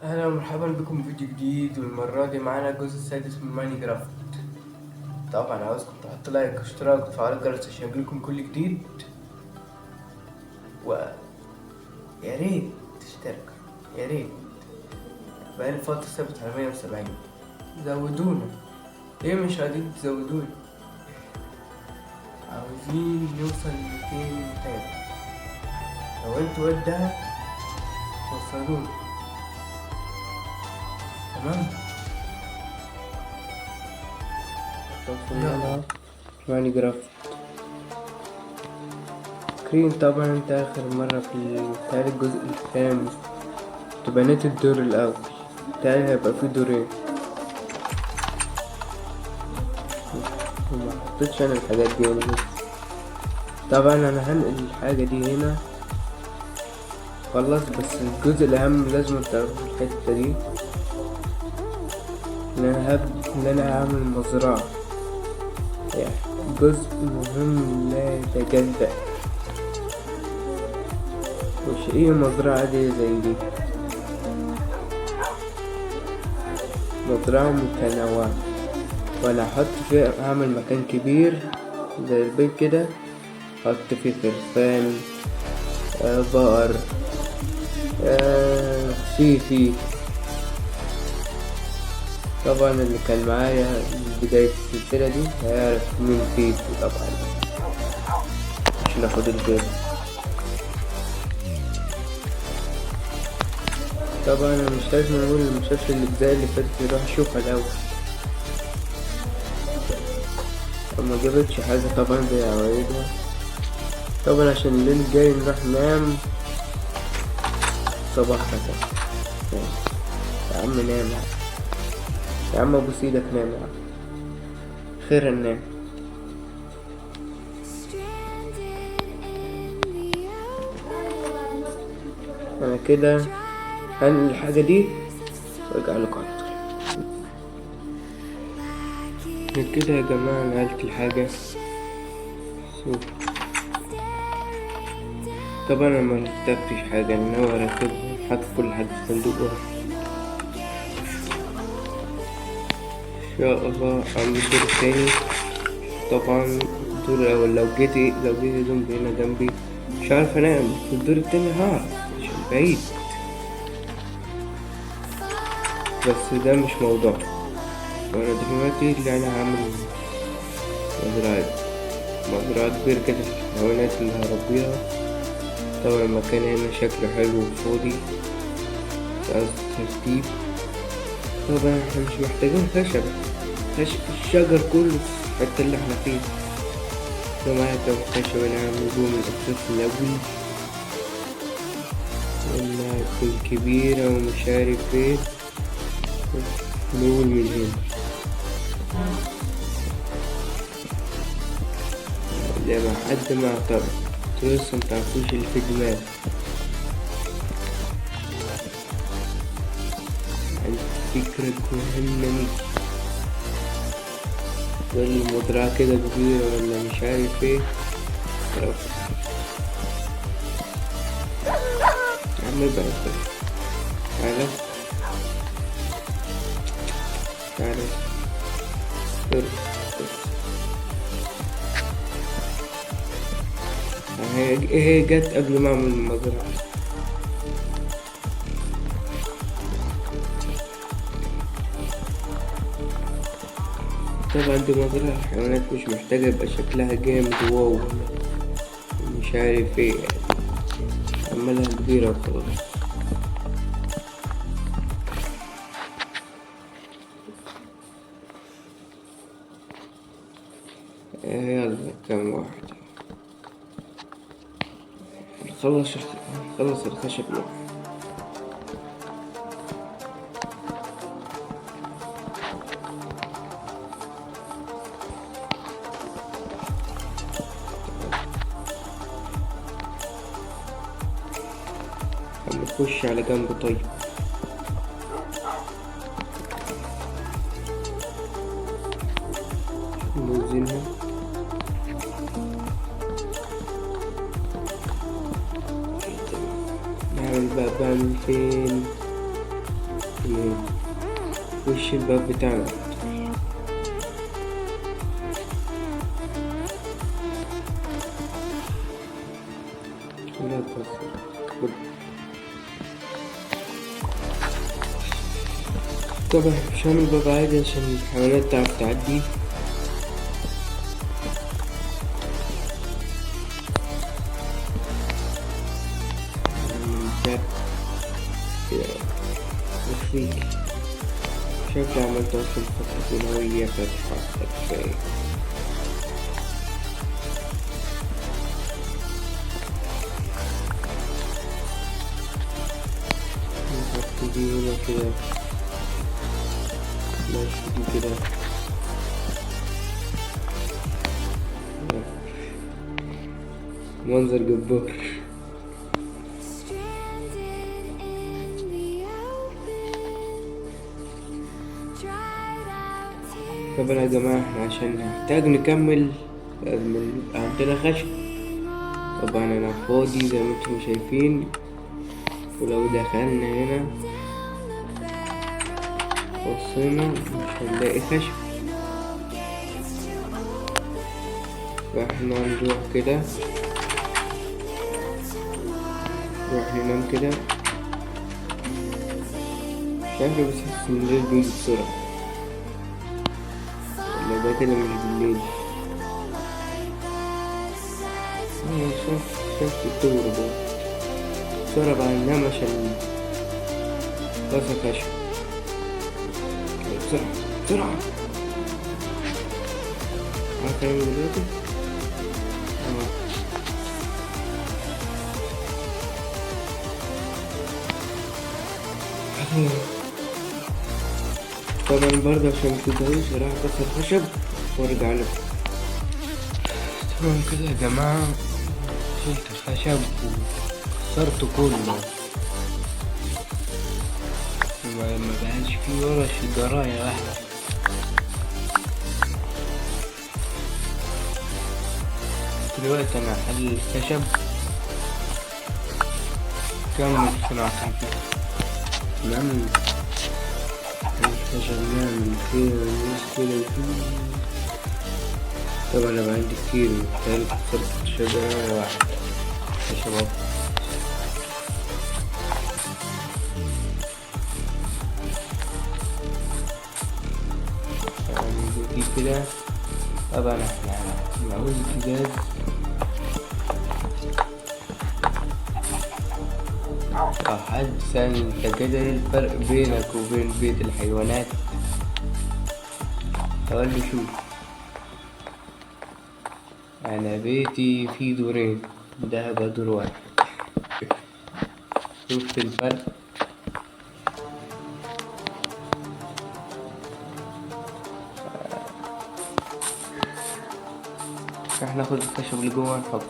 أهلا ومرحبا بكم في فيديو جديد، والمرة دي معانا الجزء السادس من ماينكرافت. طبعا عاوزكم تحطوا لايك واشتراك وتفعلوا الجرس عشان يجيلكم كل جديد، ويا ريت تشتركوا. يا ريت بقالي فترة ثابت على 170. زودونا، ليه مش قاعدين تزودونا؟ عاوزين نوصل 200 متابع. لو انتوا ودها وصلونا، تمام؟ وصلنا ماينكرافت. فاكرين طبعا انت اخر مرة بتاع الجزء الخامس كنت بنيت الدور الاول، بتاعي هيبقى فيه دورين وما حطيتش انا الحاجات دي هنا. طبعا انا هنقل الحاجة دي هنا خلاص، بس الجزء الاهم لازم تعرفوا الحتة دي، ان انا هعمل مزرعة، يعني جزء مهم لا يتجزأ، مش اي مزرعة دي زي دي، مزرعة متنوعة. وانا هحط فيها، هعمل مكان كبير زي البيت كده، احط فيه خرفان، بقر، فيفي. طبعا اللي كان معايا من بداية السلسلة دي هيعرف مين فيفي طبعا، عشان اخد البيت. طبعا انا مش لازم اقول اللي مشافش الاجزاء اللي فاتت يروح يشوفها الاول. وما جابتش حاجة طبعا زي عوايدها. طبعا عشان الليل الجاي نروح ننام صباح خير. يا عم نام، يا عم ابوس ايدك نام يا عم، خير ننام. انا كده هنقل الحاجة دي وارجع لكم على طول. من كده يا جماعة نقلت الحاجة. شوف. طبعا انا مرتبتش حاجة، انا ناوي ارتبها، حاطط كل حاجة في صندوق واحد ان شاء الله. عندي الدور التاني. طبعا الدور الاول لو جيت زومبي هنا جنبي مش عارف انام، في الدور التاني هعرف عشان بعيد، بس ده مش موضوع. وانا دلوقتي اللي انا هعمل مزرعة كبيرة كده في الحيوانات اللي هربيها. طبعا المكان هنا شكله حلو وفاضي، عايز ترتيب. طبعا احنا مش محتاجين الشجر كله في الحتة اللي احنا فيها. ده معايا كام خشب، انا هعمل بوم الاساس الاول، وانها تكون كبيرة ومش عارف ايه. نقول من هنا لما حد ما اعترض لسه متعرفوش اللي في دماغي. عندي فكرة مهمة، ولا مزرعة كده كبيرة ولا مش عارف ايه. عمال بقى تعالى تعالى هي جت قبل ما اعمل المزرعة. طبعا دي مزرعة الحيوانات، مش محتاجة يبقى شكلها جامد واو مش عارف ايه، عمالها كبيرة وخلاص. يلا كم واحد خلص الخشب ده. نخش على جنب طيب. نوزنها. نعمل بقى بعمل فين من وش الباب بتاعنا. لا بس طبعا مش هعمل باب عادي عشان الحيوانات تعرف تعدي. مخفيك شكلي عملت أصلا فتحة نووية فتحة كفاية. نحط دي هنا كده، ماشي دي كده. منظر جبار. طبعا يا جماعة احنا عشان نحتاج نكمل لازم يبقى عندنا خشب. طبعا انا فاضي زي ما انتم شايفين، ولو دخلنا هنا بصينا مش هنلاقي خشب، فاحنا نروح كده، نروح ننام كده. مش عارف بس حاسس ان الليل بيجي بسرعة، ولا ده كده مش بالليل. شايف الدور ده بسرعة بقى ننام عشان راسك خشب. بسرعة بسرعة. عارف اعمل دلوقتي؟ طبعا برضه عشان متقدروش راح اكسر خشب وارجع لكم. طبعا كده يا جماعة شلت الخشب وكسرته كله، ما بقاش فيه ولا شجراية واحدة. دلوقتي انا هحل الخشب كمل صناعتي. نعمل الخشب نعمل كده كده. طبعا انا بقى عندي كتير، محتاج كسرت شجرة واحدة يا شباب. دي كده. طبعا احنا نعوز ازاز. حد سأل انت كده ايه الفرق بينك وبين بيت الحيوانات؟ اقول له شوف، انا بيتي فيه دورين، ده هيبقى دور واحد. شفت الفرق؟ احنا ناخد الخشب اللي جوه نحطه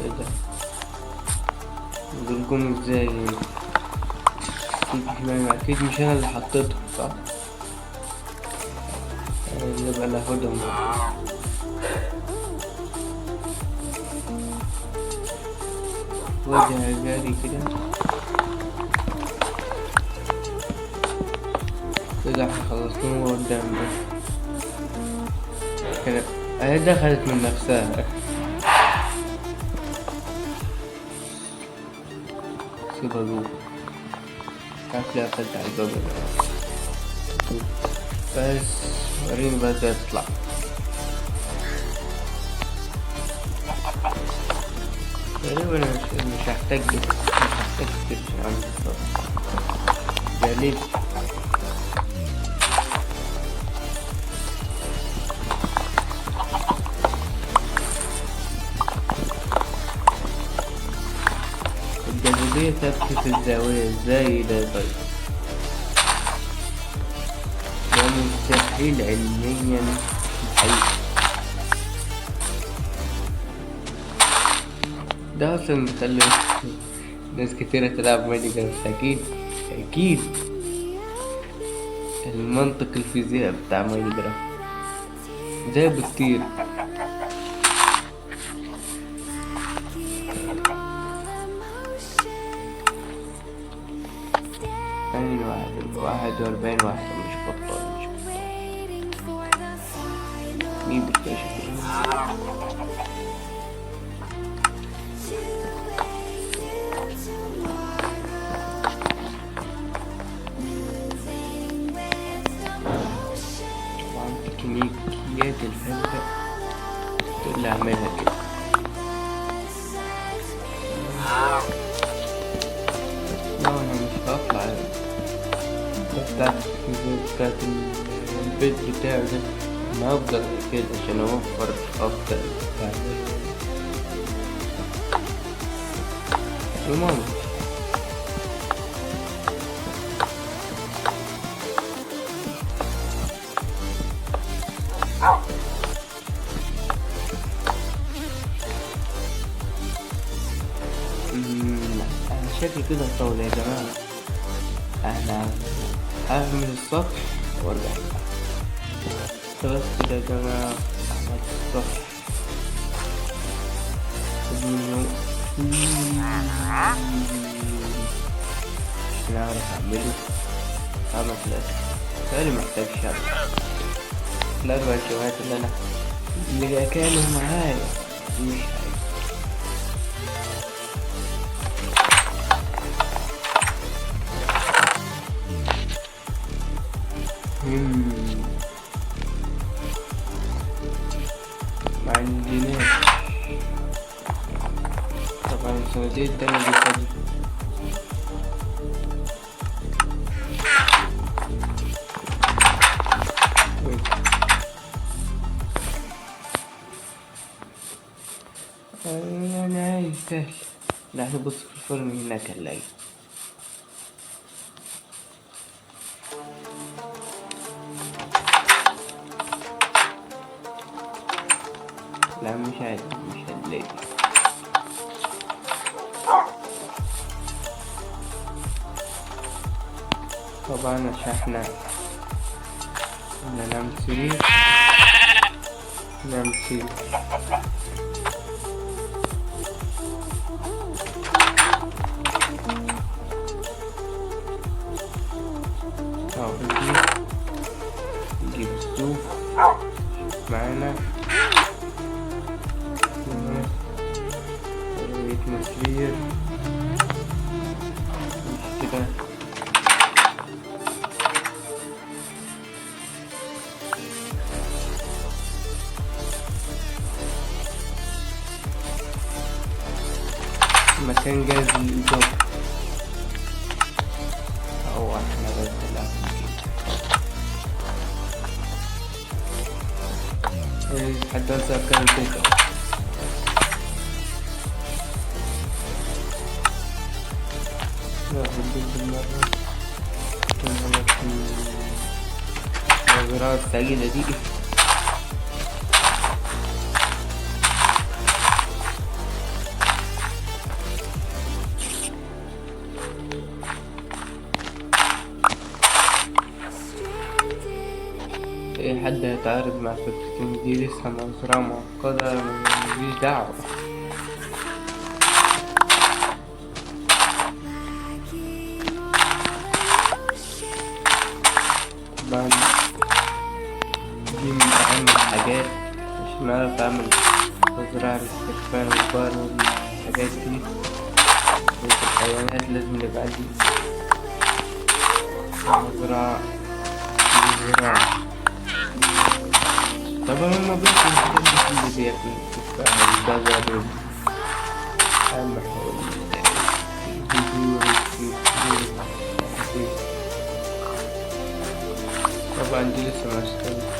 كده. دول ازاي؟ اكيد مش انا اللي حطيتهم صح؟ نبقى ناخدهم وجه جاري كده. كده احنا خلصناه قدام كده. اهي دخلت من نفسها. سيبها جوه. عارف ليه قفلت على الباب بس. وريني بقى ازاي تطلع. تقريبا مش هحتاج كتير عندي الصراحة. جميل. الجاذبية ثابتة في الزاوية ازاي ده؟ طيب ده مستحيل علميا الحقيقة. ده اصلا مخلي ناس كتيرة تلعب ماينكرافت. اكيد المنطق الفيزياء بتاع ماينكرافت زي بكتير. أين 41 واحدة مش بطال مين بيكتشف طبعا تكنيكيات الفندق اللي عملها كده. لا أنا مش هطلع بتاعت البيت بتاعي ده، أنا هفضل كده عشان أوفر أكتر المهم. أنا شكلي كده طول يا جماعة، أنا هعمل السطح وارجع بس كده يا جماعة. عملت السطح مش هنعرف أعمله. عمل ثلاثة تاني محتاج شغل. الأربع شويات اللي كانوا معايا مش ما عندناش طبعا السنتين التانية دي فاضي. يعني عايز سهل. لا نبص في الفرن هناك هنلاقي. لا مش هنلاقي. طبعا عشان احنا نعمل سرير نجيب السوف معانا مسير مش كده. المكان جاهز للإيجار أو احنا بس حتى هسه كان كده. بالمرة الزراعة السعيدة دي اي حد هيتعارض مع فكرة دي لسه مزرعة معقدة مليش دعوة. طبعا دي من أهم الحاجات عشان نعرف أعمل مزرعة للاستخفان والبقر والحاجات دي. الحيوانات لازم يبقى عندي مزرعة للزراعة. طبعا هما بياكلوا الحاجات اللي بياكلوا التفاح والجزر والقمح والجذور طبعا دي لسه ما استوتش.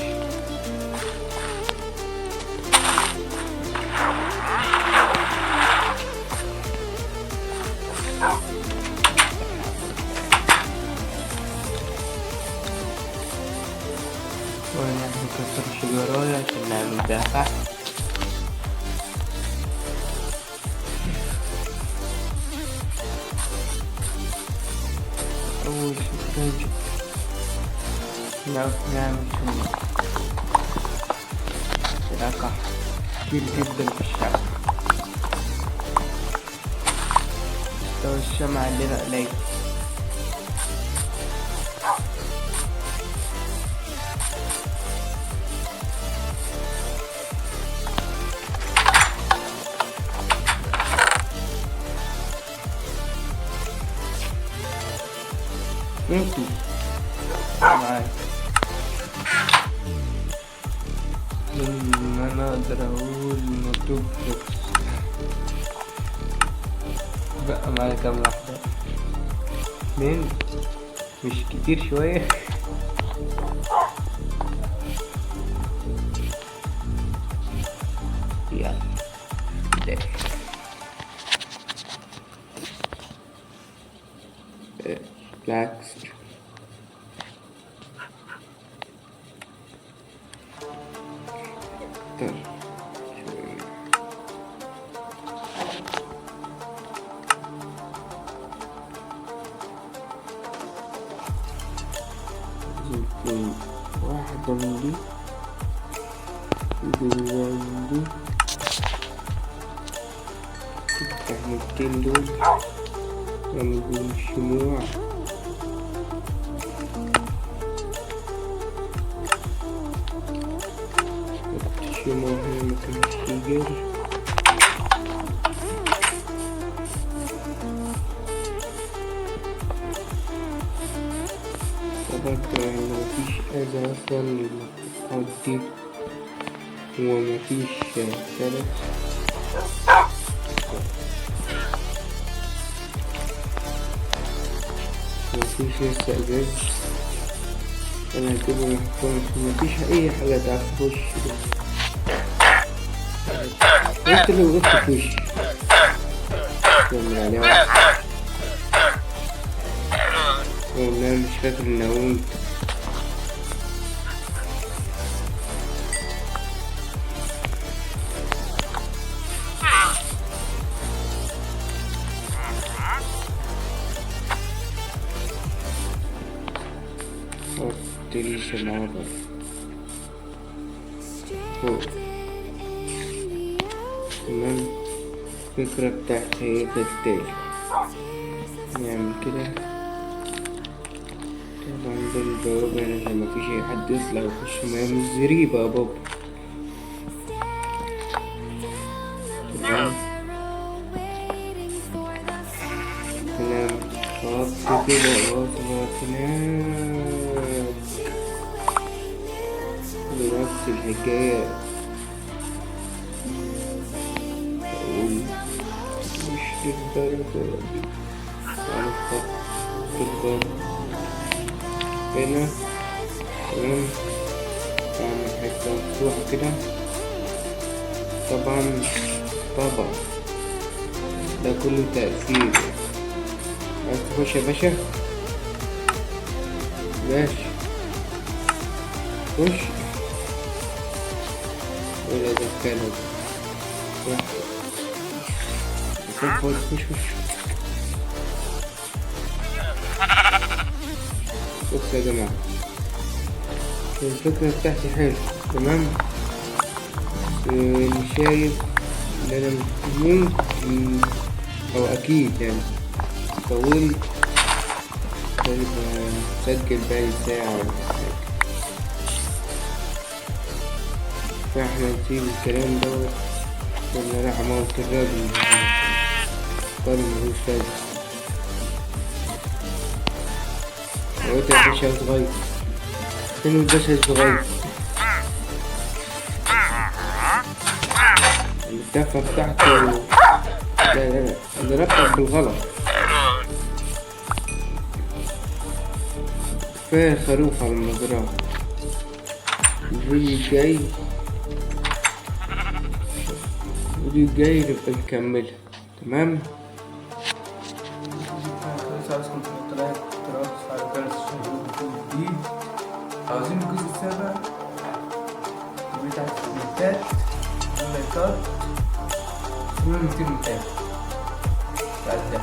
ونحن نكسر الشجراية عشان نعمل بيها فحم. أول شيء نعمل شراكة كتير جدا في الشمع. مستوى الشمع عندنا قليل نوتي معاك. ما انا اقدر اقول نوتوبلكس. بقى معايا كام واحدة؟ 2، مش كتير شوية. يلا بلاكس. واحدة من دي من دي التهمتين دول نعمل الشموع. الشموع هنا مكان الشجر. طبعا مفيش أذى أصلا للمحطات دي، ومفيش سلس. مفيش لسه ازاز. انا هجيبه محطوط، مفيش اي حاجة تعرف تخش. انت لو وقفت في وشي نعمل عليه واحد. والله مش فاكر ان اقول تريش العبر فوق. تمام. الفكرة بتاعتي هي كالتالي، نعمل كده. طبعا ده البوابة هنا عشان مفيش أي حد يطلع ويخش معايا من الزريبة يا بابا. تمام. هنا خط كده واضغط هناك بنفس الحكاية. مش للدرجة دي على خط الضرب هنا. تمام. بعمل حتة مفتوحة كده. طبعا ده كله تأثير. عايز تخش يا باشا؟ ماشي خش. ولا دخلك خش. بص يا جماعة، الفكرة بتاعتي حلوة. تمام. مش شايف ان انا ممكن او اكيد يعني طولت. طيب هسجل بالي ساعة ولا حاجة، فاحنا نسيب الكلام دوت ولا راح اموت الراجل طالب ملوش لازمة. وانت يا باشا صغير، فين الباشا الصغير؟ الدفة بتاعته لا ضربتك بالغلط. كفاية خروف على المزرعة. الفيديو الجاي نبقى نكملها. تمام. عايزكم تحطوا اشتراك على قناة الشباب الجديد. عاوزين الجزء السابع بتاع الكومنتات واللايكات. 200 بعد ده.